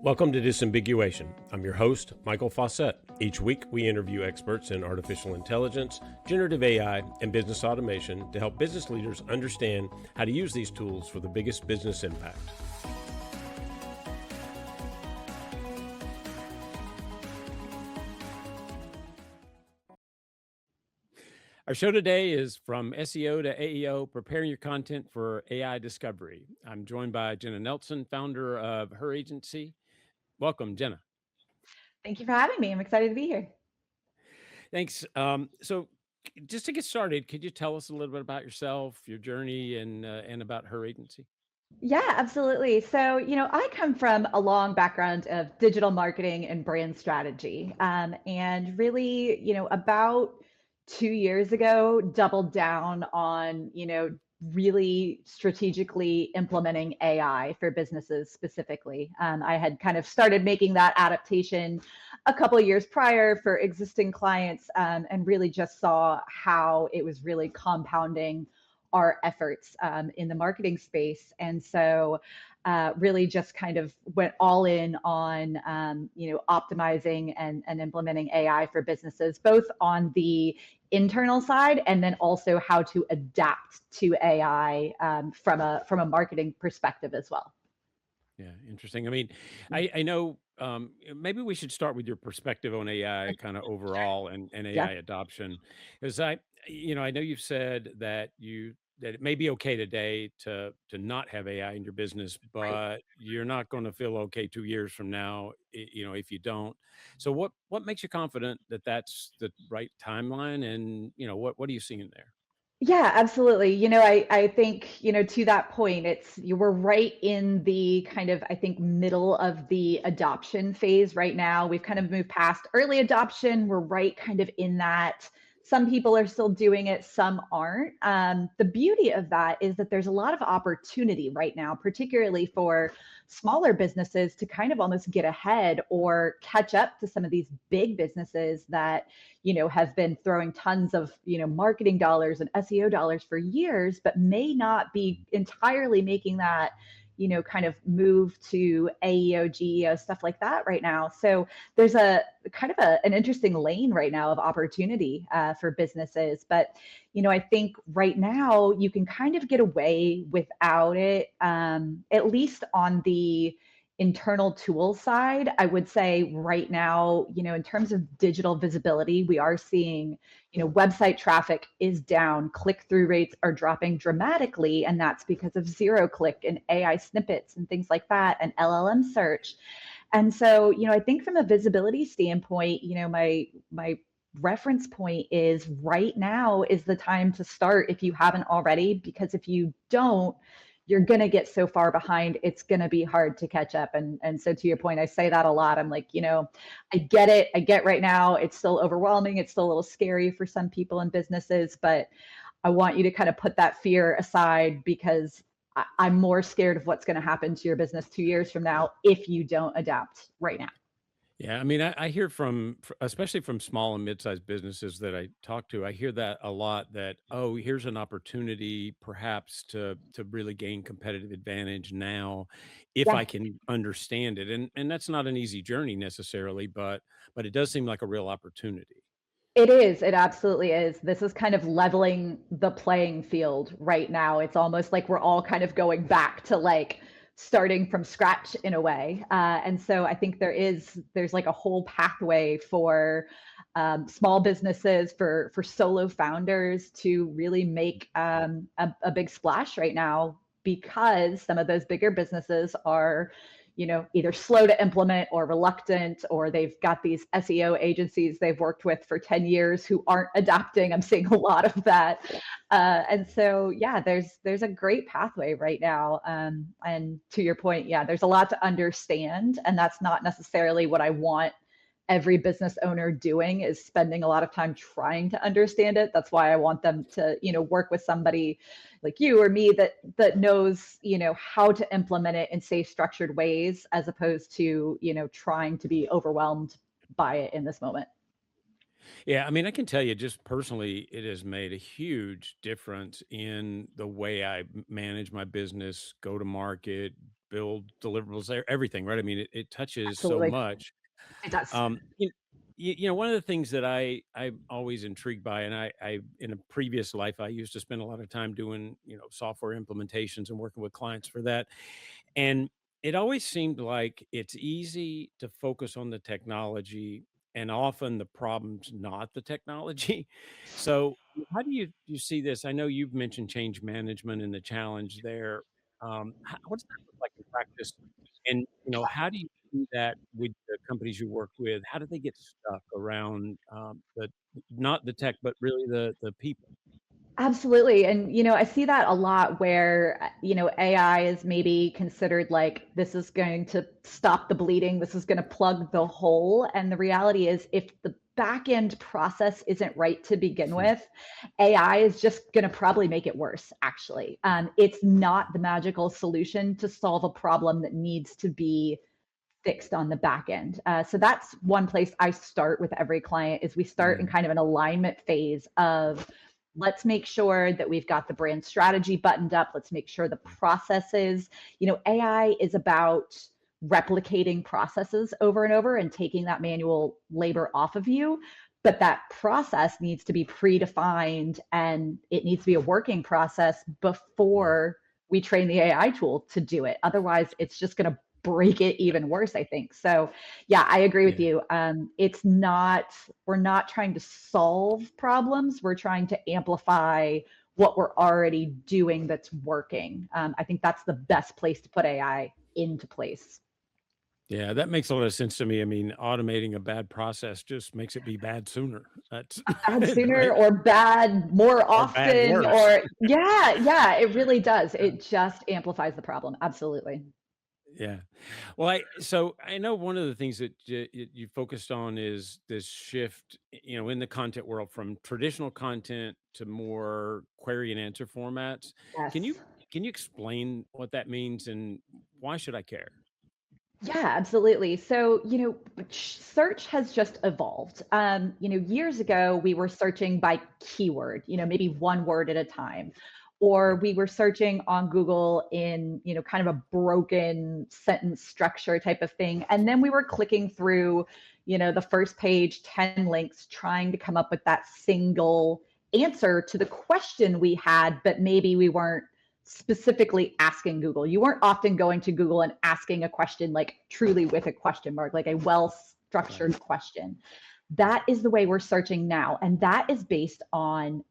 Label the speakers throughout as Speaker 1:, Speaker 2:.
Speaker 1: Welcome to Disambiguation. I'm your host, Michael Fauscette. Each week, we interview experts in artificial intelligence, generative AI, and business automation to help business leaders understand how to use these tools for the biggest business impact. Our show today is From SEO to AEO, Preparing Your Content for AI Discovery. I'm joined by Jenna Nelson, founder of her agency. Welcome, Jenna.
Speaker 2: Thank you for having me. I'm excited to be here.
Speaker 1: Thanks. So just to get started, could you tell us a little bit about yourself, your journey, and about her agency?
Speaker 2: Yeah, absolutely. So, I come from a long background of digital marketing and brand strategy. And really, about 2 years ago, doubled down on, really strategically implementing AI for businesses specifically. I had kind of started making that adaptation a couple of years prior for existing clients, and really just saw how it was really compounding our efforts in the marketing space. And so really just kind of went all in on, optimizing and implementing AI for businesses, both on the internal side and then also how to adapt to AI from a marketing perspective as well.
Speaker 1: Yeah, interesting. I mean, I know maybe we should start with your perspective on AI kind of overall and
Speaker 2: Yeah.
Speaker 1: AI adoption. Because I know you've said that that it may be okay today to not have AI in your business,
Speaker 2: Right.
Speaker 1: but you're not going to feel okay 2 years from now, if you don't. So what makes you confident that that's the right timeline? And what are you seeing there?
Speaker 2: Yeah, absolutely. I think, to that point, we're right in the kind of, I think, middle of the adoption phase right now. We've kind of moved past early adoption. We're right kind of in that. Some people are still doing it, some aren't. The beauty of that is that there's a lot of opportunity right now, particularly for smaller businesses to kind of almost get ahead or catch up to some of these big businesses that have been throwing tons of, marketing dollars and SEO dollars for years, but may not be entirely making that, kind of move to AEO, GEO, stuff like that right now. So there's a kind of an interesting lane right now of opportunity for businesses. But, I think right now you can kind of get away without it, at least on the internal tool side. I would say right now, in terms of digital visibility, we are seeing, website traffic is down, click-through rates are dropping dramatically, and that's because of zero click and AI snippets and things like that, and LLM search. And so, I think from a visibility standpoint, my reference point is right now is the time to start if you haven't already, because if you don't, you're going to get so far behind, it's going to be hard to catch up. And so to your point, I say that a lot. I'm like, I get it. I get right now, it's still overwhelming. It's still a little scary for some people and businesses, but I want you to kind of put that fear aside, because I'm more scared of what's going to happen to your business 2 years from now if you don't adapt right now.
Speaker 1: Yeah, I mean, I hear especially from small and mid-sized businesses that I talk to, I hear that a lot that, oh, here's an opportunity perhaps to really gain competitive advantage now if
Speaker 2: Yeah.
Speaker 1: I can understand it. And that's not an easy journey necessarily, but it does seem like a real opportunity.
Speaker 2: It is. It absolutely is. This is kind of leveling the playing field right now. It's almost like we're all kind of going back to like starting from scratch in a way. And so I think there's like a whole pathway for small businesses, for solo founders to really make a big splash right now, because some of those bigger businesses are either slow to implement or reluctant, or they've got these SEO agencies they've worked with for 10 years who aren't adapting. I'm seeing a lot of that. And so, yeah, there's a great pathway right now. And to your point, yeah, there's a lot to understand, and that's not necessarily what I want every business owner doing, is spending a lot of time trying to understand it. That's why I want them to, work with somebody like you or me that knows, how to implement it in safe, structured ways, as opposed to, trying to be overwhelmed by it in this moment.
Speaker 1: Yeah, I mean, I can tell you just personally, it has made a huge difference in the way I manage my business, go to market, build deliverables, everything, right? I mean, it touches so
Speaker 2: Absolutely.
Speaker 1: much.
Speaker 2: It does.
Speaker 1: Um, you, one of the things that I'm always intrigued by, and I in a previous life, I used to spend a lot of time doing software implementations and working with clients for that, and it always seemed like it's easy to focus on the technology, and often the problem's not the technology. So, how do you see this? I know you've mentioned change management and the challenge there. What does that look like in practice? And how do you do that with the companies you work with? How do they get stuck around the not the tech, but really the people?
Speaker 2: Absolutely. And, I see that a lot where, AI is maybe considered like this is going to stop the bleeding, this is going to plug the hole. And the reality is, if the back end process isn't right to begin with, AI is just going to probably make it worse, actually. It's not the magical solution to solve a problem that needs to be fixed on the back end. So that's one place I start with every client is we start in
Speaker 1: Mm,
Speaker 2: kind of an alignment phase of let's make sure that we've got the brand strategy buttoned up. Let's make sure the processes, AI is about replicating processes over and over and taking that manual labor off of you. But that process needs to be predefined and it needs to be a working process
Speaker 1: yeah,
Speaker 2: before we train the AI tool to do it. Otherwise, it's just going to break it even worse, I think. So, yeah, I agree with
Speaker 1: yeah.
Speaker 2: you. It's not, we're not trying to solve problems, we're trying to amplify what we're already doing that's working. I think that's the best place to put AI into place.
Speaker 1: Yeah, that makes a lot of sense to me. I mean, automating a bad process just makes it be bad sooner. That's
Speaker 2: Bad sooner
Speaker 1: right,
Speaker 2: or bad more
Speaker 1: or bad
Speaker 2: often,
Speaker 1: worse.
Speaker 2: or yeah, yeah, it really does. It just amplifies the problem. Absolutely.
Speaker 1: Yeah. Well, I know one of the things that you focused on is this shift, in the content world from traditional content to more query and answer formats. Can you
Speaker 2: Yes.
Speaker 1: can you explain what that means and why should I care?
Speaker 2: Yeah, absolutely. So, search has just evolved. Years ago, we were searching by keyword, maybe one word at a time, or
Speaker 1: Yep.
Speaker 2: we were searching on Google in, kind of a broken sentence structure type of thing. And then we were clicking through, the first page, 10 links, trying to come up with that single answer to the question we had, but maybe we weren't specifically asking Google. You weren't often going to Google and asking a question like truly with a question mark, like a well
Speaker 1: Right.
Speaker 2: structured question. That is the way we're searching now. And that is based on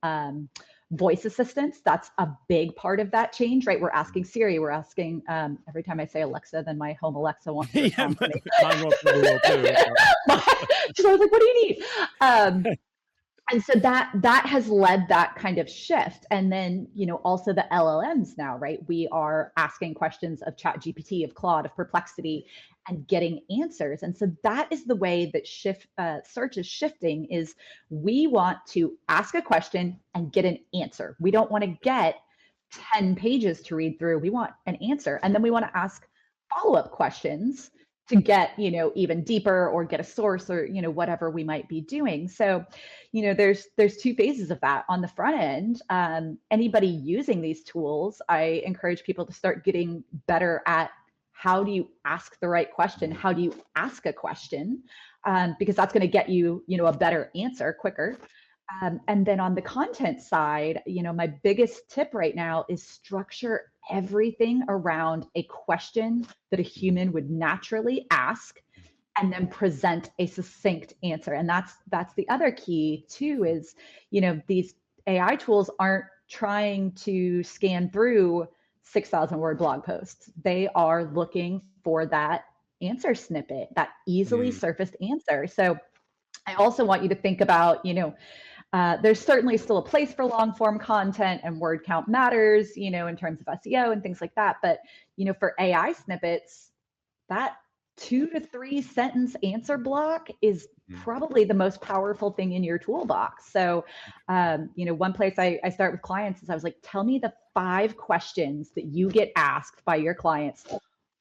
Speaker 2: voice assistants. That's a big part of that change, right? We're asking Siri, we're asking, every time I say Alexa, then my home Alexa wants to
Speaker 1: Yeah,
Speaker 2: respond to me.
Speaker 1: mine probably will too.
Speaker 2: She's always like, what do you need? And so that has led that kind of shift. And then also the LLMs now, right? We are asking questions of chat gpt, of claude, of perplexity, and getting answers. And so that is the way that search is shifting. Is we want to ask a question and get an answer. We don't want to get 10 pages to read through. We want an answer, and then we want to ask follow-up questions to get even deeper, or get a source, or whatever we might be doing. So there's two phases of that. On the front end, anybody using these tools, I encourage people to start getting better at how do you ask the right question, how do you ask a question, because that's going to get you a better answer quicker. And then on the content side, my biggest tip right now is structure everything around a question that a human would naturally ask, and then present a succinct answer. And that's the other key too. Is these AI tools aren't trying to scan through 6,000 word blog posts. They are looking for that answer snippet, that easily
Speaker 1: Mm,
Speaker 2: surfaced answer. So I also want you to think about, there's certainly still a place for long form content, and word count matters, in terms of SEO and things like that. But, for AI snippets, that 2 to 3 sentence answer block is
Speaker 1: mm.
Speaker 2: probably the most powerful thing in your toolbox. So, one place I start with clients is I was like, tell me the 5 questions that you get asked by your clients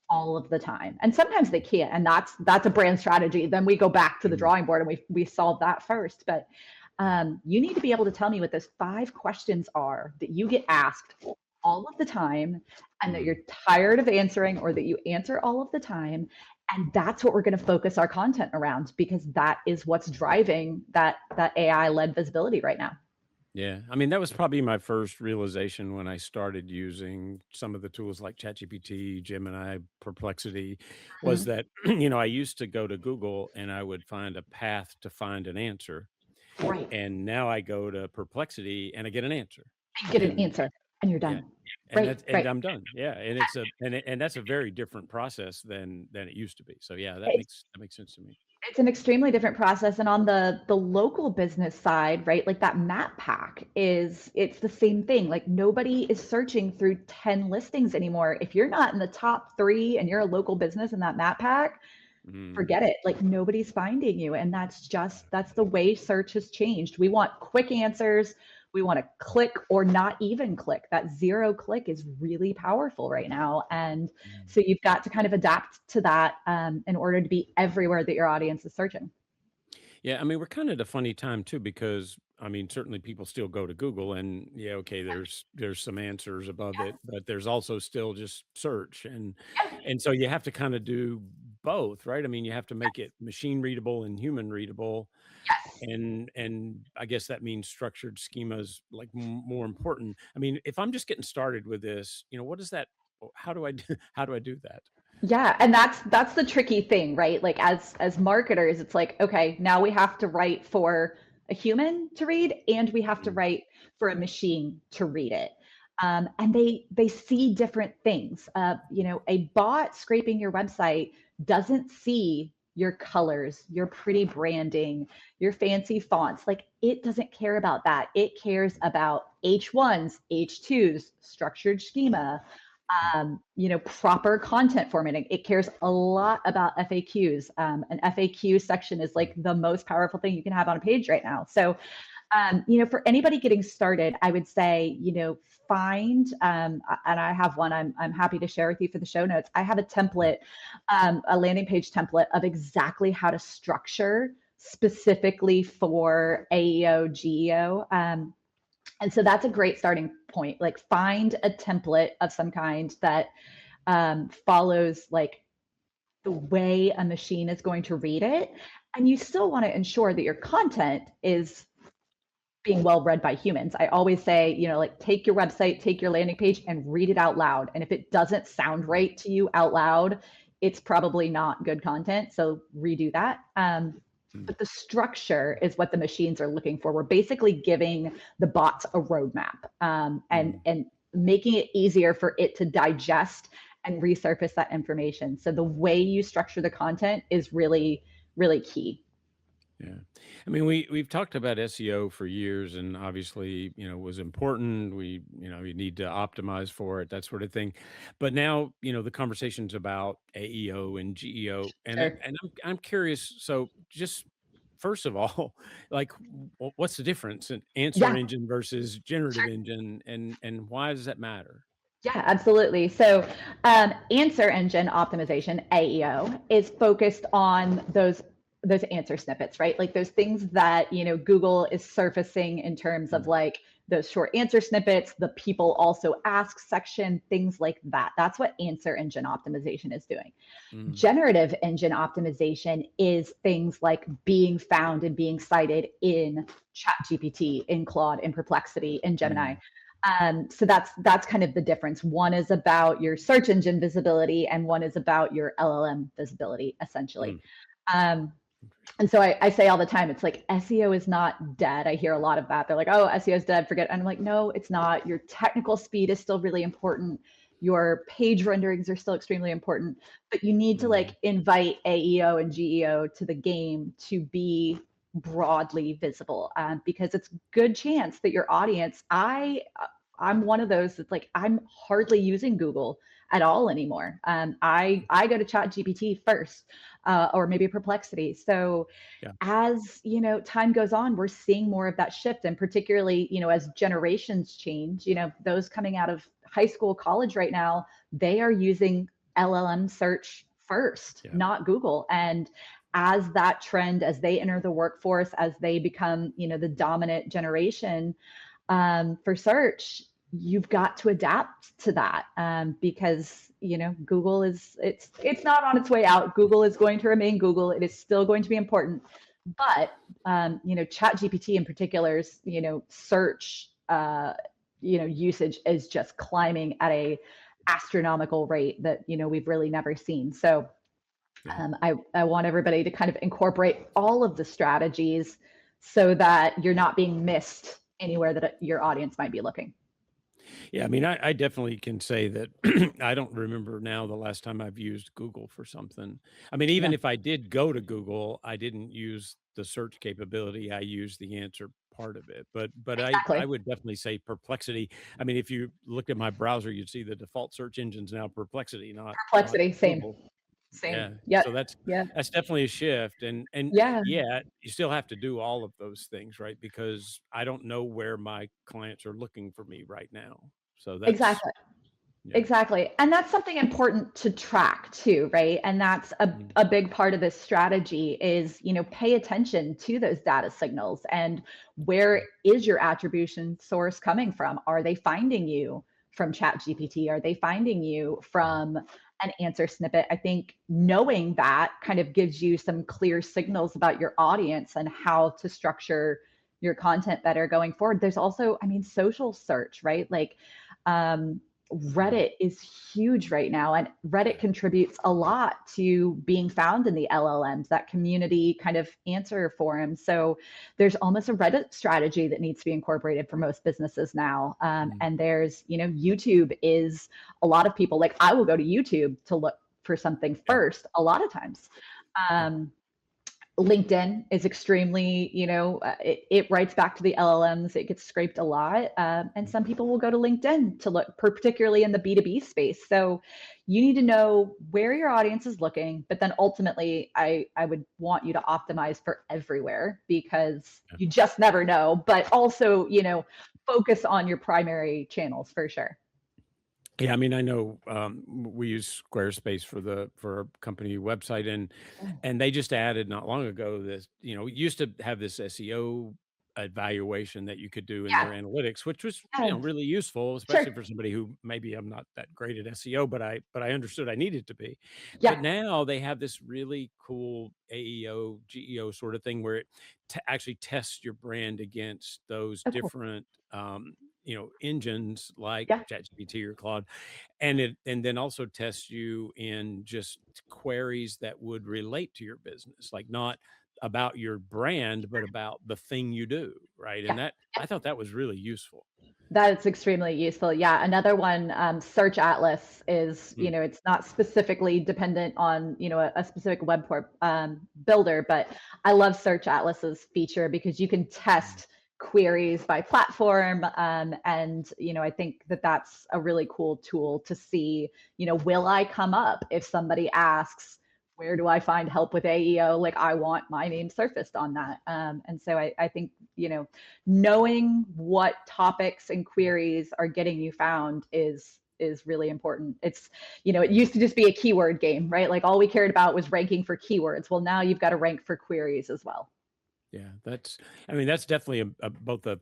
Speaker 2: all of the time. And sometimes they can't, and that's a brand strategy. Then we go back to the
Speaker 1: Mhm.
Speaker 2: drawing board and we solve that first. But you need to be able to tell me what those 5 questions are that you get asked all of the time and that
Speaker 1: Mhm.
Speaker 2: you're tired of answering, or that you answer all of the time. And that's what we're going to focus our content around, because that is what's driving that AI led visibility right now.
Speaker 1: Yeah, I mean, that was probably my first realization when I started using some of the tools like ChatGPT, Gemini, Perplexity, was
Speaker 2: Mhm.
Speaker 1: that, I used to go to Google and I would find a path to find an answer.
Speaker 2: Right.
Speaker 1: And now I go to Perplexity and I get an answer.
Speaker 2: You get an
Speaker 1: And
Speaker 2: answer and you're
Speaker 1: yeah,
Speaker 2: done.
Speaker 1: and
Speaker 2: Right.
Speaker 1: that's and
Speaker 2: Right.
Speaker 1: I'm done. Yeah, and it's a and that's a very different process than it used to be. So yeah, that
Speaker 2: It's
Speaker 1: makes sense to me.
Speaker 2: it's an extremely different process. And on the local business side, right, like that map pack it's the same thing. Like nobody is searching through 10 listings anymore. If you're not in the top 3 and you're a local business in that map pack,
Speaker 1: Mhm.
Speaker 2: forget it. Like nobody's finding you. And that's the way search has changed. We want quick answers. We want to click or not even click. That 0 click is really powerful right now. And
Speaker 1: Mm.
Speaker 2: so you've got to kind of adapt to that in order to be everywhere that your audience is searching.
Speaker 1: Yeah, I mean, we're kind of at a funny time too because I mean, certainly people still go to Google and yeah, okay, there's some answers above it, but there's also still just search and so you have to kind of do both, right? I mean, you have to make it machine readable and human readable
Speaker 2: Yes.
Speaker 1: and I guess that means structured schemas like more important. I mean, if I'm just getting started with this, what is that how do I do, how do I do that?
Speaker 2: Yeah, and that's the tricky thing, right? Like as marketers, it's like, okay, now we have to write for a human to read, and we have to
Speaker 1: Mm,
Speaker 2: write for a machine to read it. And they see different things. A bot scraping your website doesn't see your colors, your pretty branding, your fancy fonts. Like it doesn't care about that. It cares about H1s, H2s, structured schema,
Speaker 1: mm,
Speaker 2: proper content formatting. It cares a lot about FAQs. An FAQ section is like
Speaker 1: mm,
Speaker 2: the most powerful thing you can have on a page right now. So, for anybody getting started, I would say, find, and I have one I'm happy to share with you for the show notes. I have a
Speaker 1: yeah.
Speaker 2: template, a landing page template of exactly how to structure specifically for AEO, GEO. And so that's a great starting point. Like find a template of some kind that follows like the way a machine is going to read it. And you still want to ensure that your content is being well read by humans. I always say, like take your website, take your landing page and read it out loud. And if it doesn't sound
Speaker 1: Mm,
Speaker 2: right to you out loud, it's probably not good content. So redo that.
Speaker 1: mm,
Speaker 2: But the structure is what the machines are looking for. We're basically giving the bots a roadmap, and
Speaker 1: mm.
Speaker 2: making it easier for it to digest and resurface that information. So the way you structure the content is really, really key.
Speaker 1: Yeah. I mean, we've talked about SEO for years and obviously, was important. You need to optimize for it, that sort of thing. But now, the conversation's about AEO and GEO
Speaker 2: Sure.
Speaker 1: and I'm curious, so just first of all, like what's the difference in answer
Speaker 2: Yeah.
Speaker 1: engine versus generative engine and why does that matter?
Speaker 2: Yeah, absolutely. So, answer engine optimization (AEO) is focused on those answer snippets, right? Like those things that Google is surfacing in terms of
Speaker 1: Mm,
Speaker 2: like those short answer snippets, the people also ask section, things like that. That's what answer engine optimization is doing.
Speaker 1: mm,
Speaker 2: Generative engine optimization is things like being found and being cited in ChatGPT, in Claude, in Perplexity, in Gemini.
Speaker 1: mm,
Speaker 2: So that's kind of the difference. One is about your search engine visibility, and one is about your LLM visibility, essentially.
Speaker 1: mm.
Speaker 2: Um, and so I say all the time, it's like SEO is not dead. I hear a lot of that. They're like, oh, SEO is dead, forget it. And I'm like, no, it's not. Your technical speed is still really important. Your page renderings are still extremely important, but you need to
Speaker 1: Mm,
Speaker 2: like invite AEO and GEO to the game to be broadly visible, because it's good chance that your audience, I'm one of those that's like, I'm hardly using Google at all anymore. I go to Chat GPT first, or maybe Perplexity. So
Speaker 1: yeah.
Speaker 2: as time goes on, we're seeing more of that shift, and particularly as generations change, those coming out of high school, college right now, they are using LLM search first,
Speaker 1: Yeah.
Speaker 2: not Google. And as that trend, as they enter the workforce, as they become, the dominant generation for search, you've got to adapt to that because Google it's not on its way out. Google is going to remain Google. It is still going to be important, but Chat GPT in particular's search usage is just climbing at a astronomical rate that we've really never seen. So
Speaker 1: Yeah.
Speaker 2: I want everybody to kind of incorporate all of the strategies so that you're not being missed anywhere that your audience might be looking.
Speaker 1: Yeah, I mean, I definitely can say that I don't remember now the last time I've used Google for something. I mean, even
Speaker 2: Yeah,
Speaker 1: if I did go to Google, I didn't use the search capability. I used the answer part of it. But I
Speaker 2: exactly.
Speaker 1: would definitely say Perplexity. I mean, if you looked at my browser, you'd see the default search engine's now Perplexity, not
Speaker 2: Perplexity, same,
Speaker 1: Google.
Speaker 2: same.
Speaker 1: Yeah.
Speaker 2: Yep.
Speaker 1: So
Speaker 2: Yeah.
Speaker 1: that's definitely a shift. And
Speaker 2: Yeah.
Speaker 1: yeah, you still have to do all of those things, right? Because I don't know where my clients are looking for me right now. So that's
Speaker 2: Exactly.
Speaker 1: yeah.
Speaker 2: Exactly. And that's something important to track too, right? And that's
Speaker 1: Mm,
Speaker 2: a big part of this strategy is, pay attention to those data signals and where
Speaker 1: mm,
Speaker 2: is your attribution source coming from? Are they finding you from Chat GPT? Are they finding you
Speaker 1: yeah.
Speaker 2: from an answer snippet? I think knowing that kind of gives you some clear signals about your audience and how to structure your content better going forward. There's also, I mean, social search, right? Like,
Speaker 1: Mm,
Speaker 2: Reddit is huge right now, and Reddit
Speaker 1: yeah.
Speaker 2: contributes a lot to being found in the LLMs, that community kind of answer forum. So there's almost a Reddit strategy that needs to be incorporated for most businesses now.
Speaker 1: Mm,
Speaker 2: And there's, YouTube is a lot of people like I will go to YouTube to look for something
Speaker 1: yeah.
Speaker 2: first a lot of times.
Speaker 1: Yeah.
Speaker 2: Um, LinkedIn is extremely, it writes back to the LLMs. It gets scraped a lot. And
Speaker 1: Mm,
Speaker 2: some people will go to LinkedIn to look, particularly in the B2B space. So you need to know where your audience is looking, but then ultimately, I would want you to optimize for everywhere because
Speaker 1: yeah.
Speaker 2: you just never know, but also, focus on your primary channels for sure.
Speaker 1: Yeah, I mean, I know we use Squarespace for our company website, and they just added not long ago this. We used to have this SEO evaluation that you could do in their
Speaker 2: Yeah.
Speaker 1: analytics, which was
Speaker 2: Yeah.
Speaker 1: really useful, especially
Speaker 2: Sure.
Speaker 1: for somebody who maybe I'm not that great at SEO, but I understood I needed to be.
Speaker 2: Yeah.
Speaker 1: But now they have this really cool AEO GEO sort of thing where it actually tests your brand against those
Speaker 2: Oh, cool.
Speaker 1: different engines like
Speaker 2: Yeah.
Speaker 1: ChatGPT or Claude, and then also tests you in just queries that would relate to your business, like not about your brand, but about the thing you do, right? And
Speaker 2: Yeah.
Speaker 1: that I thought that was really useful.
Speaker 2: That's extremely useful. Yeah. Another one, Search Atlas is,
Speaker 1: Mm,
Speaker 2: it's not specifically dependent on, a specific web builder, but I love Search Atlas's feature because you can
Speaker 1: mm,
Speaker 2: test queries by platform. And, I think that that's a really cool tool to see, will I come up if somebody asks, where do I find help with AEO? Like I want my name surfaced on that. And so I think, knowing what topics and queries are getting you found is really important. It's, it used to just be a keyword game, right? Like all we cared about was ranking for keywords. Well, now you've got to rank for queries as well.
Speaker 1: yeah, I mean, that's definitely both a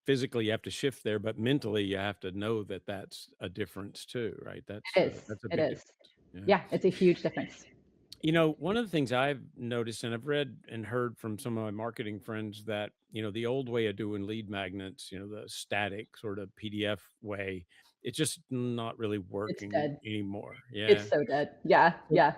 Speaker 1: physically you have to shift there, but mentally you have to know that that's a difference too, right?
Speaker 2: It is.
Speaker 1: That's a
Speaker 2: It
Speaker 1: big
Speaker 2: is.
Speaker 1: difference. Yeah.
Speaker 2: Yeah, it's a huge difference.
Speaker 1: One of the things I've noticed and I've read and heard from some of my marketing friends that, the old way of doing lead magnets, the static sort of PDF way, it's just not really
Speaker 2: It's
Speaker 1: working
Speaker 2: dead.
Speaker 1: anymore.
Speaker 2: It's
Speaker 1: Yeah.
Speaker 2: so dead. Yeah,
Speaker 1: So
Speaker 2: yeah.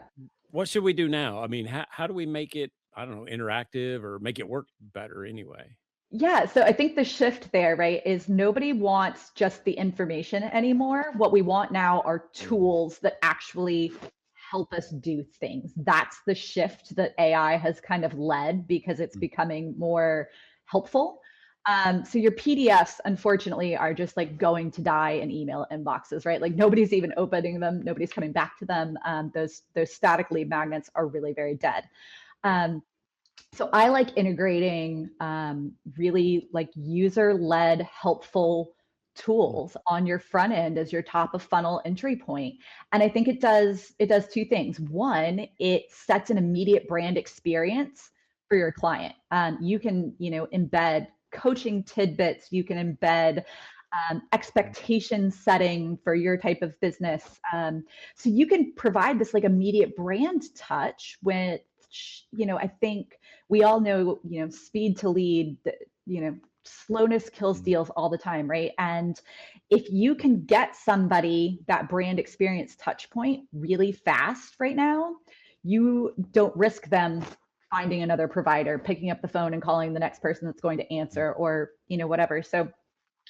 Speaker 1: what should we do now? I mean, how do we make it, I don't know, interactive or make it work better anyway?
Speaker 2: Yeah, so I think the shift there, right, is nobody wants just the information anymore. What we want now are
Speaker 1: Mm,
Speaker 2: tools that actually help us do things. That's the shift that AI has kind of led because it's
Speaker 1: mm,
Speaker 2: becoming more helpful. So your PDFs, unfortunately, are just like going to die in email inboxes, right? Like nobody's even opening them, nobody's coming back to them. Those static lead magnets are really very dead.
Speaker 1: yeah.
Speaker 2: Um, so I like integrating really like user-led helpful tools on your front end as your top of funnel entry point. And I think it does two things. One, it sets an immediate brand experience for your client. You can, embed coaching tidbits, you can embed expectation setting for your type of business. So you can provide this like immediate brand touch, which, I think we all know, speed to lead, slowness kills deals all the time, right? And if you can get somebody that brand experience touch point really fast right now, you don't risk them finding another provider, picking up the phone and calling the next person that's going to answer, or, whatever. So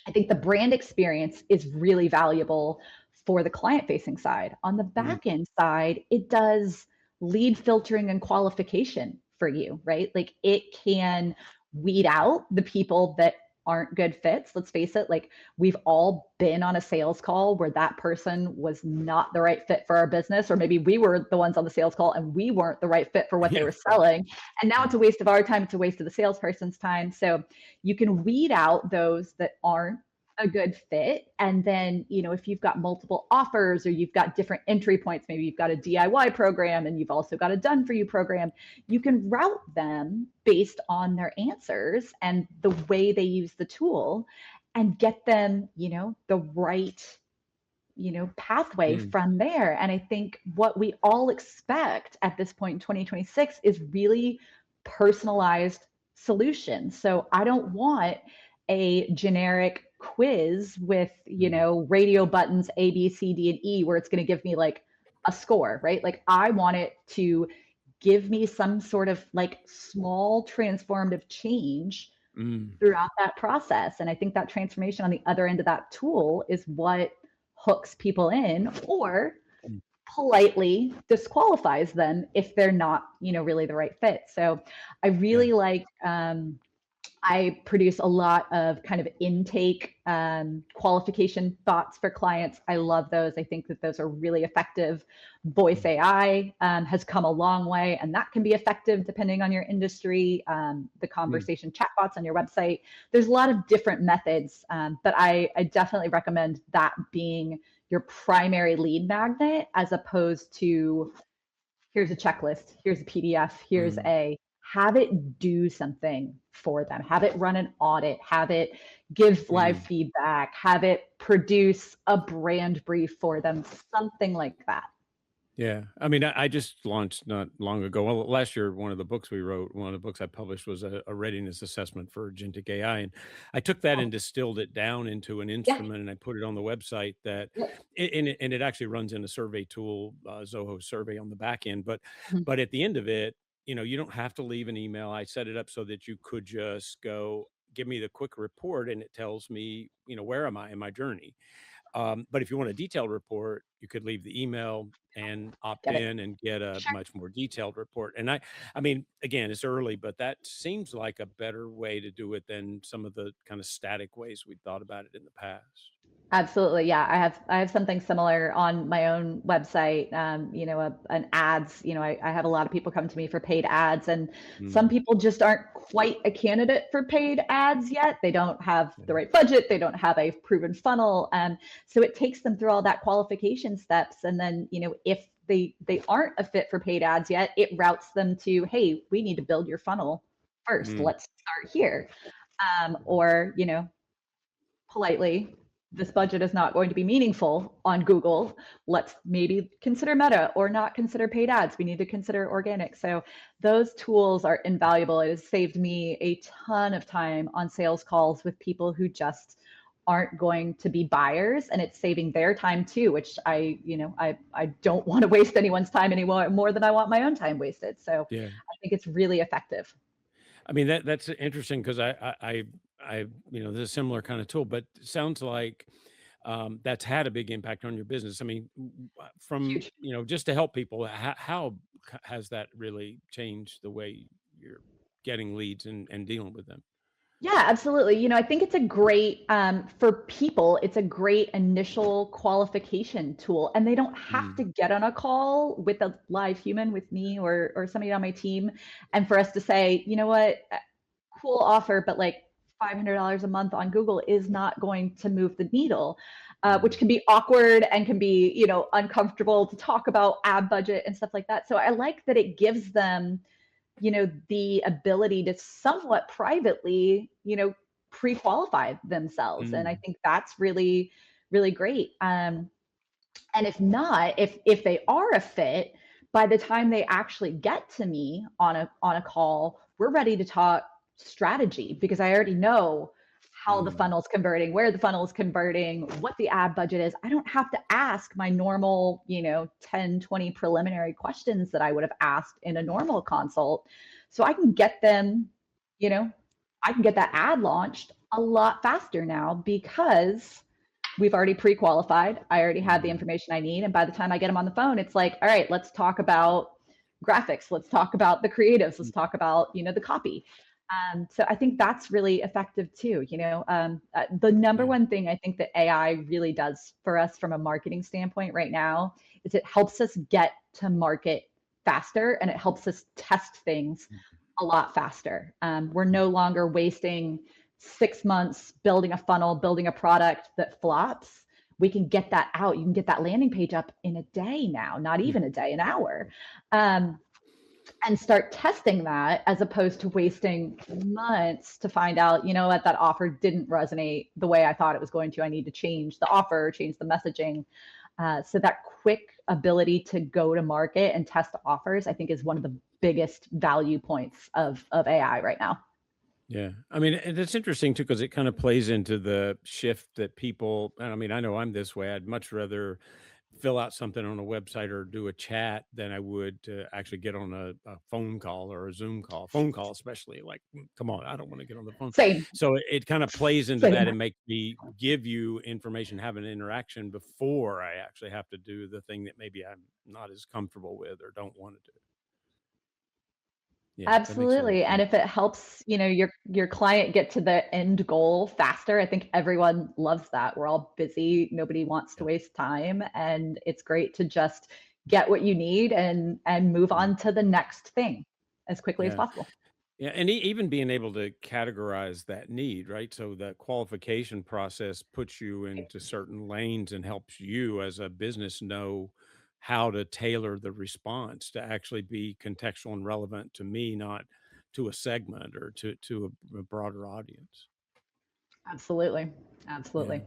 Speaker 2: I think the brand experience is really valuable for the client facing side. On the back end side, it does lead filtering and qualification for you, right? Like it can weed out the people that aren't good fits. Let's face it, like we've all been on a sales call where that person was not the right fit for our business, or maybe we were the ones on the sales call and we weren't the right fit for what they were selling. And now it's a waste of our time, it's a waste of the salesperson's time. So you can weed out those that aren't a good fit. And then, if you've got multiple offers or you've got different entry points, maybe you've got a DIY program and you've also got a done for you program, you can route them based on their answers and the way they use the tool and get them, the right, pathway from there. And I think what we all expect at this point in 2026 is really personalized solutions. So I don't want a generic quiz with, radio buttons A, B, C, D, and E, where it's going to give me like a score, right? Like I want it to give me some sort of like small transformative change throughout that process. And I think that transformation on the other end of that tool is what hooks people in or politely disqualifies them if they're not, really the right fit. So I really like, I produce a lot of kind of intake qualification thoughts for clients. I love those. I think that those are really effective. Voice AI has come a long way, and that can be effective depending on your industry. The conversation chatbots on your website. There's a lot of different methods, but I definitely recommend that being your primary lead magnet as opposed to here's a checklist, here's a PDF, here's have it do something for them, have it run an audit, have it give live feedback, have it produce a brand brief for them, something like that.
Speaker 1: Yeah. I mean, I just launched not long ago. Well, last year, one of the books I published was a readiness assessment for agentic AI. And I took that and distilled it down into an instrument and I put it on the website and it actually runs in a survey tool, Zoho survey on the back end. But at the end of it, you don't have to leave an email. I set it up so that you could just go give me the quick report and it tells me, where am I in my journey? But if you want a detailed report, you could leave the email and opt in and get a much more detailed report. And I mean, again, it's early, but that seems like a better way to do it than some of the kind of static ways we thought about it in the past.
Speaker 2: Absolutely. Yeah. I have something similar on my own website. An ads, I have a lot of people come to me for paid ads and some people just aren't quite a candidate for paid ads yet. They don't have the right budget. They don't have a proven funnel. So it takes them through all that qualification steps. And then, if they aren't a fit for paid ads yet, it routes them to, hey, we need to build your funnel first. Let's start here. Or, politely, this budget is not going to be meaningful on Google. Let's maybe consider Meta or not consider paid ads. We need to consider organic. So those tools are invaluable. It has saved me a ton of time on sales calls with people who just aren't going to be buyers, and it's saving their time too, which I don't want to waste anyone's time anymore more than I want my own time wasted. So I think it's really effective.
Speaker 1: I mean, that's interesting because I there's a similar kind of tool, but it sounds like that's had a big impact on your business. I mean, from,
Speaker 2: Huge.
Speaker 1: just to help people, how has that really changed the way you're getting leads and dealing with them?
Speaker 2: Yeah, absolutely. I think it's a great, for people, it's a great initial qualification tool. And they don't have to get on a call with a live human, with me or somebody on my team. And for us to say, you know what, cool offer, but like $500 a month on Google is not going to move the needle, which can be awkward and can be, uncomfortable to talk about ad budget and stuff like that. So I like that it gives them, the ability to somewhat privately, pre-qualify themselves. And I think that's really, really great. And if not, if they are a fit, by the time they actually get to me on a call, we're ready to talk strategy, because I already know how the funnel's converting, where the funnel is converting, what the ad budget is. I don't have to ask my normal, 10, 20 preliminary questions that I would have asked in a normal consult. So I can get them, I can get that ad launched a lot faster now, because we've already pre-qualified. I already have the information I need. And by the time I get them on the phone, it's like, all right, let's talk about graphics. Let's talk about the creatives. Let's talk about, the copy. So I think that's really effective too. The number one thing I think that AI really does for us from a marketing standpoint right now is it helps us get to market faster, and it helps us test things a lot faster. We're no longer wasting 6 months building a funnel, building a product that flops. We can get that out. You can get that landing page up in a day now, not even a day, an hour. And start testing that, as opposed to wasting months to find out, what that offer didn't resonate the way I thought it was going to. I need to change the offer, change the messaging. So that quick ability to go to market and test offers, I think, is one of the biggest value points of AI right now.
Speaker 1: Yeah. I mean, and it's interesting too, because it kind of plays into the shift that people, and I mean, I know I'm this way. I'd much rather fill out something on a website or do a chat than I would to actually get on a phone call or a Zoom call. Phone call, especially, like, come on, I don't want to get on the phone.
Speaker 2: Same.
Speaker 1: So it kind of plays into
Speaker 2: Same.
Speaker 1: that and make me give you information, have an interaction before I actually have to do the thing that maybe I'm not as comfortable with or don't want to do. Yeah, that makes a lot of
Speaker 2: Absolutely. And
Speaker 1: sense.
Speaker 2: if it helps, your client get to the end goal faster, I think everyone loves that. We're all busy. Nobody wants to waste time. And it's great to just get what you need and move on to the next thing as quickly as
Speaker 1: Yeah.
Speaker 2: possible.
Speaker 1: Yeah, and even being able to categorize that need, right? So the qualification process puts you into certain lanes and helps you as a business know how to tailor the response to actually be contextual and relevant to me, not to a segment or to a broader audience.
Speaker 2: Absolutely.
Speaker 1: Yeah.
Speaker 2: Absolutely.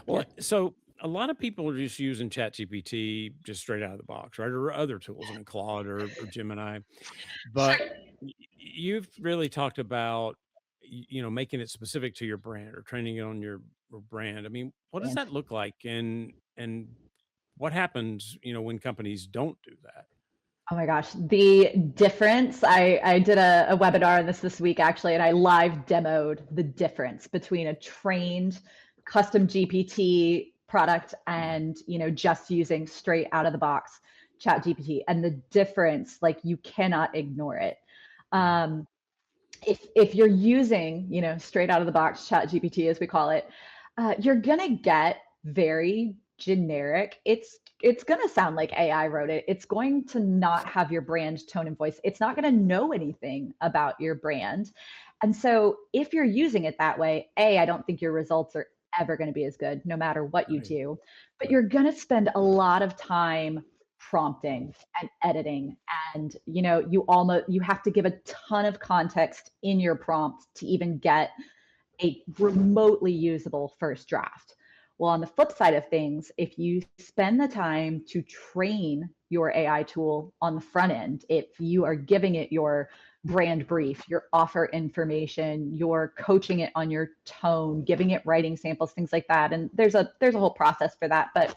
Speaker 1: Well, so a lot of people are just using ChatGPT just straight out of the box, right? Or other tools, I mean, Claude or Gemini. But you've really talked about, making it specific to your brand or training it on your brand. I mean, what does
Speaker 2: Yeah.
Speaker 1: that look like? And what happens, when companies don't do that?
Speaker 2: Oh my gosh, the difference. I did a webinar on this week, actually, and I live demoed the difference between a trained custom GPT product and, just using straight out of the box chat GPT. And the difference, like, you cannot ignore it. If you're using, straight out of the box chat GPT, as we call it, you're gonna get very generic. It's gonna sound like AI wrote it. It's going to not have your brand tone and voice. It's not gonna know anything about your brand. And so if you're using it that way, I don't think your results are ever going to be as good, no matter what you
Speaker 1: Right.
Speaker 2: do. But you're going to spend a lot of time prompting and editing, and you have to give a ton of context in your prompt to even get a remotely usable first draft. Well, on the flip side of things, if you spend the time to train your AI tool on the front end, if you are giving it your brand brief, your offer information, you're coaching it on your tone, giving it writing samples, things like that, and there's a whole process for that. But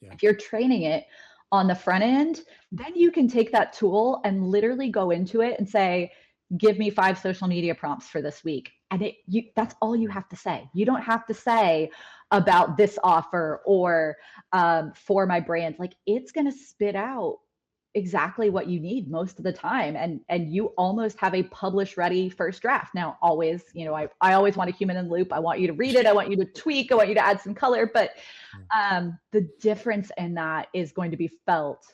Speaker 2: if you're training it on the front end, then you can take that tool and literally go into it and say, give me 5 social media prompts for this week. And that's all you have to say. You don't have to say about this offer or for my brand. Like, it's going to spit out exactly what you need most of the time. And you almost have a publish ready first draft. Now, always, I always want a human in the loop. I want you to read it. I want you to tweak. I want you to add some color. But the difference in that is going to be felt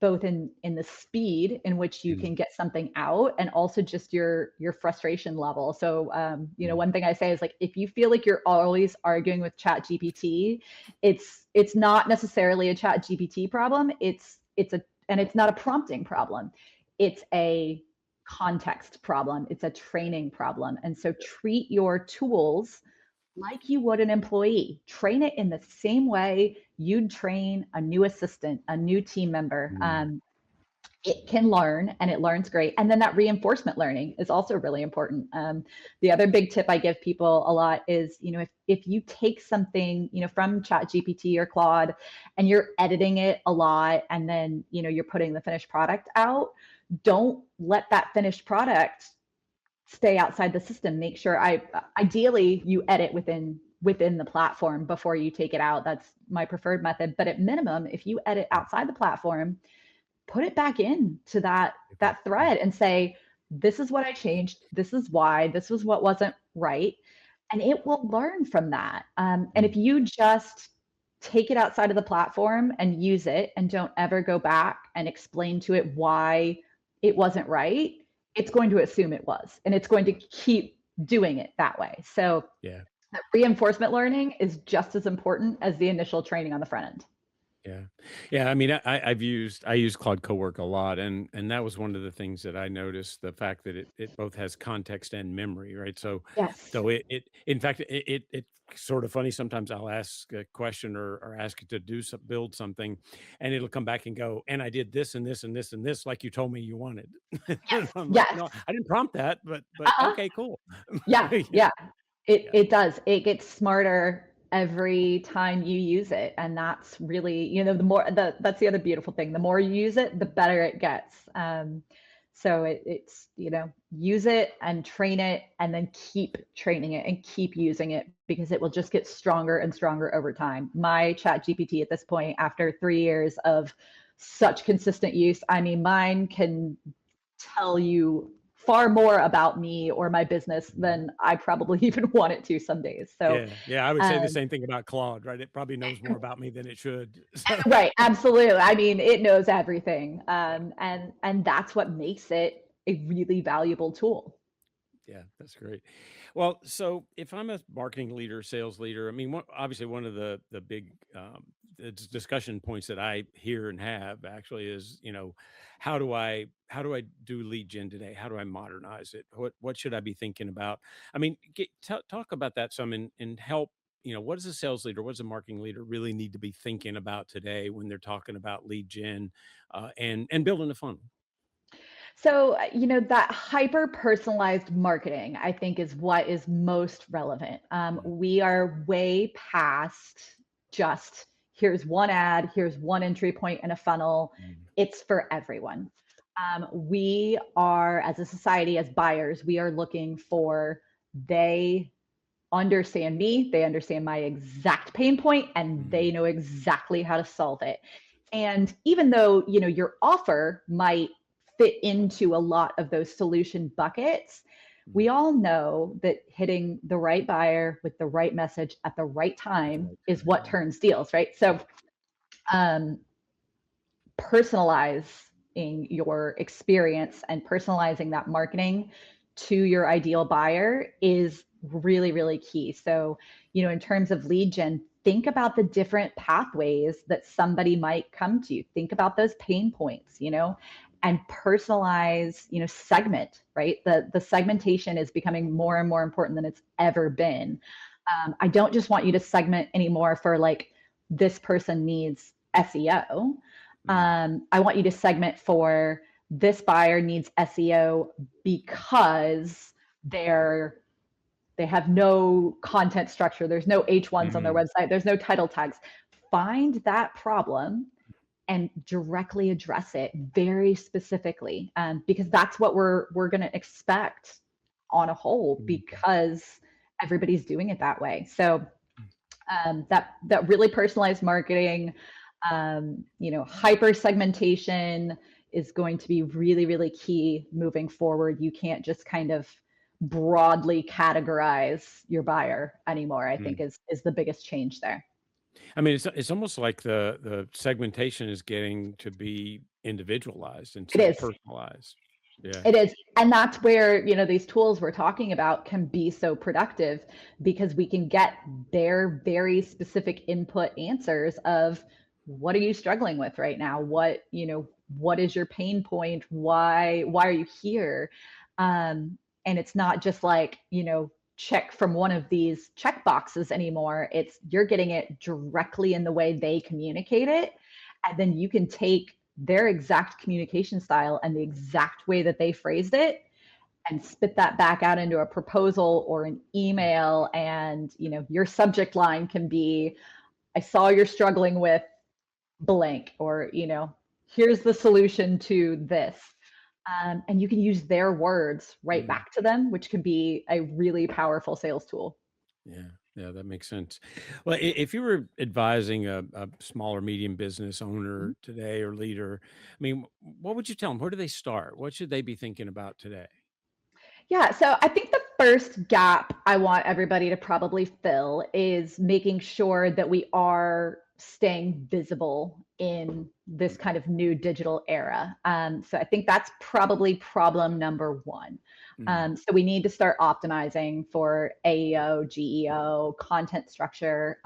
Speaker 2: both in the speed in which you
Speaker 1: Mm,
Speaker 2: can get something out, and also just your frustration level. So
Speaker 1: mm,
Speaker 2: one thing I say is, like, if you feel like you're always arguing with Chat GPT, it's not necessarily a Chat GPT problem. It's not a prompting problem. It's a context problem. It's a training problem. And so treat your tools like you would an employee. Train it in the same way you'd train a new assistant, a new team member.
Speaker 1: mm.
Speaker 2: It can learn, and it learns great. And then that reinforcement learning is also really important. The other big tip I give people a lot is, if you take something, from Chat GPT or Claude, and you're editing it a lot, and then, you're putting the finished product out, don't let that finished product stay outside the system. Make sure ideally you edit within the platform before you take it out. That's my preferred method. But at minimum, if you edit outside the platform, put it back in to that thread and say, this is what I changed. This is why. This was what wasn't right. And it will learn from that. And if you just take it outside of the platform and use it and don't ever go back and explain to it why it wasn't right, it's going to assume it was, and it's going to keep doing it that way. So
Speaker 1: Yeah.
Speaker 2: that reinforcement learning is just as important as the initial training on the front end.
Speaker 1: Yeah. Yeah, I mean, I use Claude Cowork a lot, and that was one of the things that I noticed, the fact that it both has context and memory, right? So
Speaker 2: Yes.
Speaker 1: so it in fact, it's sort of funny, sometimes I'll ask a question or ask it to build something, and it'll come back and go, "And I did this and this and this and this like you told me you wanted." And
Speaker 2: Yes.
Speaker 1: I'm like,
Speaker 2: Yes.
Speaker 1: "No, I didn't prompt that, but
Speaker 2: Uh-huh.
Speaker 1: okay, cool."
Speaker 2: Yeah.
Speaker 1: Yeah,
Speaker 2: Yeah. It
Speaker 1: yeah,
Speaker 2: it does. It gets smarter every time you use it, and that's really, that's the other beautiful thing. The more you use it, the better it gets. So it's, use it and train it, and then keep training it and keep using it, because it will just get stronger and stronger over time. My Chat GPT at this point, after 3 years of such consistent use, I mean, mine can tell you far more about me or my business than I probably even want it to some days. So,
Speaker 1: yeah, yeah, I would say the
Speaker 2: um,
Speaker 1: same thing about Claude, right? It probably knows more about me than it should. So
Speaker 2: right, absolutely. I mean, it knows everything, and that's what makes it a really valuable tool.
Speaker 1: yeah, that's great. Well, so if I'm a marketing leader, sales leader, I mean, obviously one of the big discussion points that I hear and have actually is, how do I do lead gen today? How do I modernize it? What should I be thinking about? I mean, talk about that some and help. What does a sales leader, what does a marketing leader really need to be thinking about today when they're talking about lead gen and building a funnel?
Speaker 2: So, that hyper personalized marketing, I think, is what is most relevant.
Speaker 1: Mm,
Speaker 2: We are way past just, here's one ad, here's one entry point in a funnel.
Speaker 1: mm,
Speaker 2: It's for everyone. We are, as a society, as buyers, we are looking for, they understand me, they understand my exact pain point, and they
Speaker 1: mm,
Speaker 2: know exactly how to solve it. And even though, your offer might fit into a lot of those solution buckets,
Speaker 1: mm.
Speaker 2: we all know that hitting the right buyer with the right message at the right
Speaker 1: At the
Speaker 2: time
Speaker 1: right
Speaker 2: is what
Speaker 1: time.
Speaker 2: turns deals, right? So, um, personalizing your experience and personalizing that marketing to your ideal buyer is really, really key. So, in terms of lead gen, think about the different pathways that somebody might come to. Think about those pain points, and personalize, segment, right? The segmentation is becoming more and more important than it's ever been. I don't just want you to segment anymore for, like, this person needs SEO.
Speaker 1: Mm,
Speaker 2: I want you to segment for, this buyer needs SEO because they're they have no content structure. There's no H1s on their
Speaker 1: mhm.
Speaker 2: website. There's no title tags. Find that problem and directly address it very specifically, because that's what we're going to expect on a whole,
Speaker 1: Mm,
Speaker 2: because everybody's doing it that way. So, that really personalized marketing, hyper segmentation is going to be really, really key moving forward. You can't just kind of broadly categorize your buyer anymore, I think,
Speaker 1: mm.
Speaker 2: is the biggest change there.
Speaker 1: I mean, it's almost like the segmentation is getting to be individualized
Speaker 2: It
Speaker 1: instead of
Speaker 2: is.
Speaker 1: personalized. Yeah.
Speaker 2: It is. And that's where, these tools we're talking about can be so productive because we can get their very specific input answers of what are you struggling with right now? What is your pain point? Why are you here? And it's not just like, check from one of these check boxes anymore. It's you're getting it directly in the way they communicate it. And then you can take their exact communication style and the exact way that they phrased it and spit that back out into a proposal or an email. And your subject line can be, I saw you're struggling with blank, or here's the solution to this. And you can use their words right
Speaker 1: Mm.
Speaker 2: back to them, which can be a really powerful sales tool.
Speaker 1: Yeah, yeah, that makes sense. Well, if you were advising a small or medium business owner today or leader, I mean, what would you tell them? Where do they start? What should they be thinking about today?
Speaker 2: Yeah, so I think the first gap I want everybody to probably fill is making sure that we are staying visible in this kind of new digital era. So I think that's probably problem number one.
Speaker 1: Mm,
Speaker 2: So we need to start optimizing for AEO, GEO, content structure.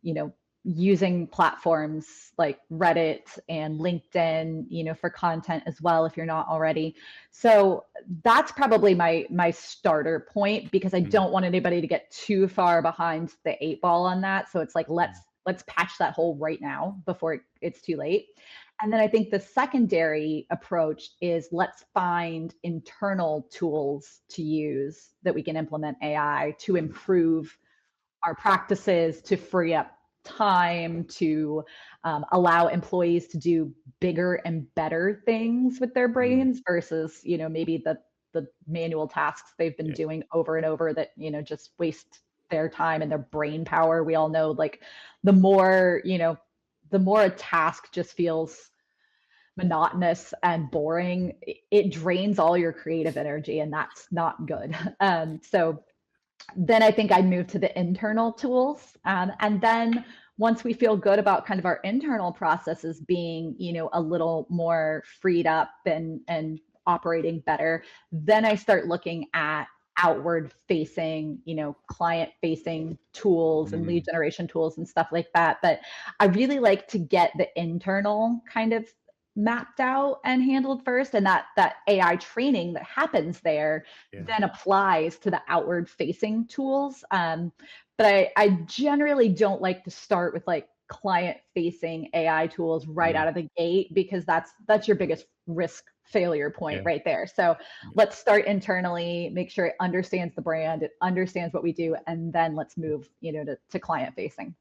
Speaker 2: You know, using platforms like Reddit and LinkedIn, for content as well, if you're not already. So that's probably my starter point, because I
Speaker 1: mm,
Speaker 2: don't want anybody to get too far behind the eight ball on that. So it's like, let's patch that hole right now before it's too late. And then I think the secondary approach is let's find internal tools to use that we can implement AI to improve our practices, to free up time, to allow employees to do bigger and better things with their
Speaker 1: mm,
Speaker 2: brains versus maybe the manual tasks they've been
Speaker 1: yeah,
Speaker 2: doing over and over that just waste their time and their brain power. We all know, like, the more the more a task just feels monotonous and boring, it drains all your creative energy, and that's not good. So then I think I'd move to the internal tools. And then once we feel good about kind of our internal processes being, a little more freed up and operating better, then I start looking at outward facing, client facing tools and lead
Speaker 1: mm,
Speaker 2: generation tools and stuff like that. But I really like to get the internal kind of mapped out and handled first, and that AI training that happens there
Speaker 1: yeah,
Speaker 2: then applies to the outward facing tools. But I generally don't like to start with like client facing AI tools right
Speaker 1: mm,
Speaker 2: out of the gate, because that's your biggest risk failure point
Speaker 1: yeah.
Speaker 2: right there. So let's start internally, make sure it understands the brand, it understands what we do, and then let's move, to client facing.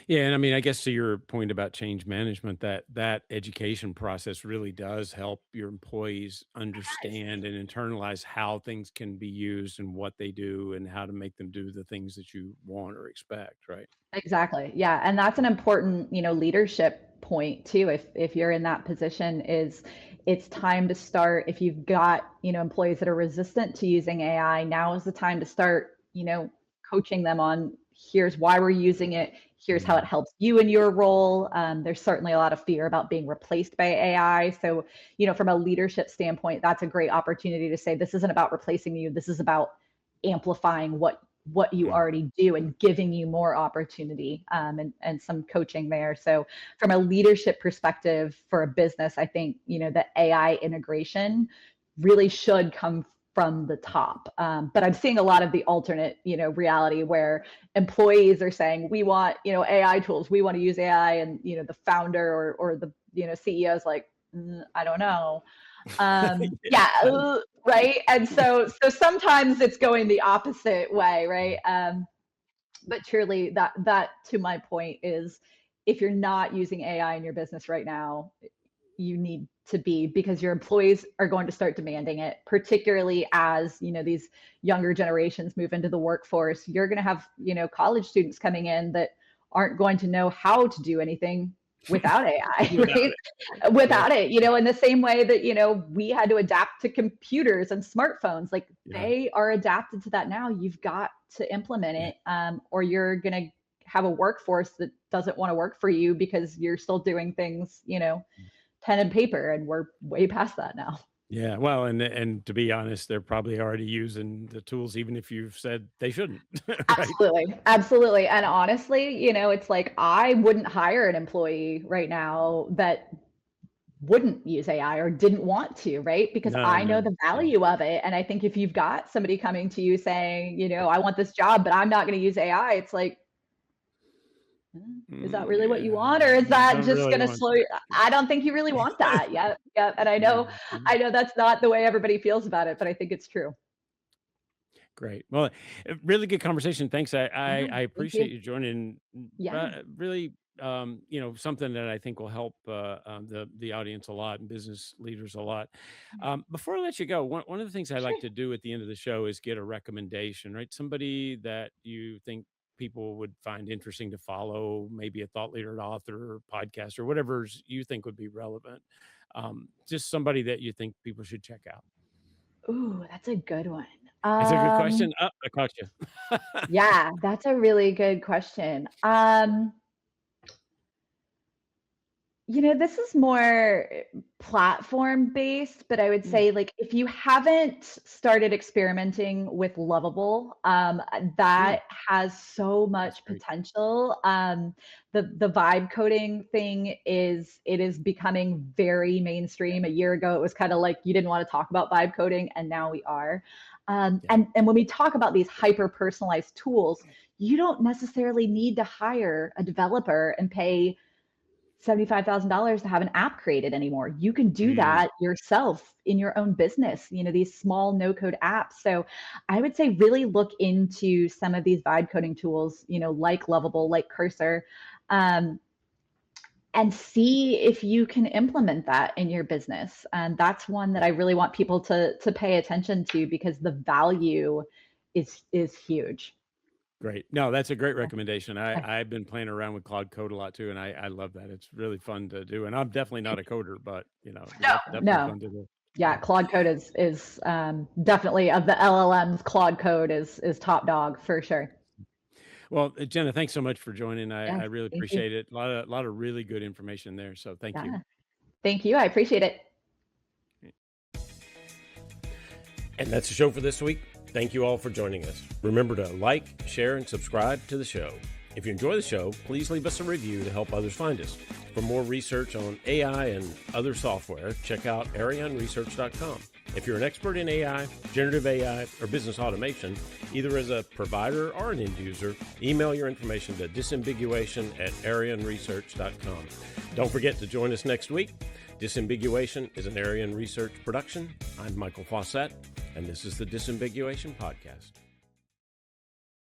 Speaker 1: Yeah, and I mean, I guess to your point about change management, that education process really does help your employees understand and internalize how things can be used and what they do and how to make them do the things that you want or expect, right?
Speaker 2: Exactly. Yeah. And that's an important, leadership point too. If you're in that position, is it's time to start. If you've got, employees that are resistant to using AI, now is the time to start, coaching them on, here's why we're using it. Here's how it
Speaker 1: Mm,
Speaker 2: helps you in your role. There's certainly a lot of fear about being replaced by AI. So, from a leadership standpoint, that's a great opportunity to say, this isn't about replacing you. This is about amplifying what you
Speaker 1: mm,
Speaker 2: already do and giving you more opportunity, and some coaching there. So from a leadership perspective for a business, I think, the AI integration really should come from the top. But I'm seeing a lot of the alternate, reality where employees are saying, we want, AI tools, we want to use AI. And, the founder or the, CEO is like, I don't know. Yeah,
Speaker 1: yeah.
Speaker 2: right. And so sometimes it's going the opposite way, right? But truly, that to my point is, if you're not using AI in your business right now, you need to be, because your employees are going to start demanding it, particularly as these younger generations move into the workforce. You're going to have college students coming in that aren't going to know how to do anything without AI,
Speaker 1: Without
Speaker 2: right?
Speaker 1: it. Yeah,
Speaker 2: Without it, in the same way that we had to adapt to computers and smartphones, like
Speaker 1: yeah,
Speaker 2: they are adapted to that now. You've got to implement it, or you're going to have a workforce that doesn't want to work for you because you're still doing things pen and paper, and we're way past that now.
Speaker 1: Yeah, well, and to be honest, they're probably already using the tools, even if you've said they shouldn't, right?
Speaker 2: Absolutely. Absolutely. And honestly, it's like I wouldn't hire an employee right now that wouldn't use AI or didn't want to, right? Because
Speaker 1: No,
Speaker 2: I know
Speaker 1: no,
Speaker 2: the
Speaker 1: yeah.
Speaker 2: value of it. And I think if you've got somebody coming to you saying, I want this job, but I'm not going to use AI, it's like, is that really what you
Speaker 1: Yeah,
Speaker 2: want? Or is that
Speaker 1: don't
Speaker 2: just
Speaker 1: really
Speaker 2: going to
Speaker 1: want
Speaker 2: slow you? I don't think you really want that. Yeah. Yeah. And I
Speaker 1: yeah,
Speaker 2: know,
Speaker 1: mhm.
Speaker 2: I know that's not the way everybody feels about it, but I think it's true.
Speaker 1: Great. Well, really good conversation. Thanks.
Speaker 2: Yeah.
Speaker 1: I
Speaker 2: Thank
Speaker 1: appreciate
Speaker 2: you.
Speaker 1: you joining.
Speaker 2: Yeah.
Speaker 1: Really, something that I think will help the audience a lot and business leaders a lot. Before I let you go, one of the things I like
Speaker 2: Sure.
Speaker 1: to do at the end of the show is get a recommendation, right? Somebody that you think people would find interesting to follow, maybe a thought leader, an author, or podcast, or whatever you think would be relevant. Just somebody that you think people should check out.
Speaker 2: Ooh, that's a good one.
Speaker 1: It's a good question. I caught you.
Speaker 2: Yeah, that's a really good question. This is more platform based, but I would
Speaker 1: Mm,
Speaker 2: say like if you haven't started experimenting with Lovable,
Speaker 1: mm,
Speaker 2: that has so
Speaker 1: that's
Speaker 2: much
Speaker 1: great.
Speaker 2: potential. The vibe coding thing is becoming very mainstream. A year ago, it was kind of like you didn't want to talk about vibe coding, and now we are.
Speaker 1: Yeah.
Speaker 2: And when we talk about these hyper personalized tools, you don't necessarily need to hire a developer and pay $75,000 to have an app created anymore. You can do
Speaker 1: Mm,
Speaker 2: that yourself in your own business, these small no code apps. So I would say really look into some of these vibe coding tools, like Lovable, like Cursor, um, and see if you can implement that in your business. And that's one that
Speaker 1: yeah.
Speaker 2: I really want people to pay attention to because the value is huge.
Speaker 1: Great. No, that's a great recommendation.
Speaker 2: Yeah.
Speaker 1: I've been playing around with Claude Code a lot too, and I love that. It's really fun to do. And I'm definitely not a coder, but
Speaker 2: No,
Speaker 1: definitely
Speaker 2: no.
Speaker 1: fun to do.
Speaker 2: Yeah,
Speaker 1: Yeah.
Speaker 2: Claude Code is definitely of the LLMs. Claude Code is top dog for sure.
Speaker 1: Well, Jenna, thanks so much for joining. I
Speaker 2: Yes,
Speaker 1: really
Speaker 2: thank you.
Speaker 1: appreciate it. A lot of really good information there. So thank you.
Speaker 2: Yeah, thank you. I appreciate it.
Speaker 1: And that's the show for this week. Thank you all for joining us. Remember to like, share, and subscribe to the show. If you enjoy the show, please leave us a review to help others find us. For more research on AI and other software, check out arianresearch.com. If you're an expert in AI, generative AI, or business automation, either as a provider or an end user, email your information to disambiguation@arianresearch.com. Don't forget to join us next week. Disambiguation is an Arian Research production. I'm Michael Fauscette, and this is the Disambiguation Podcast.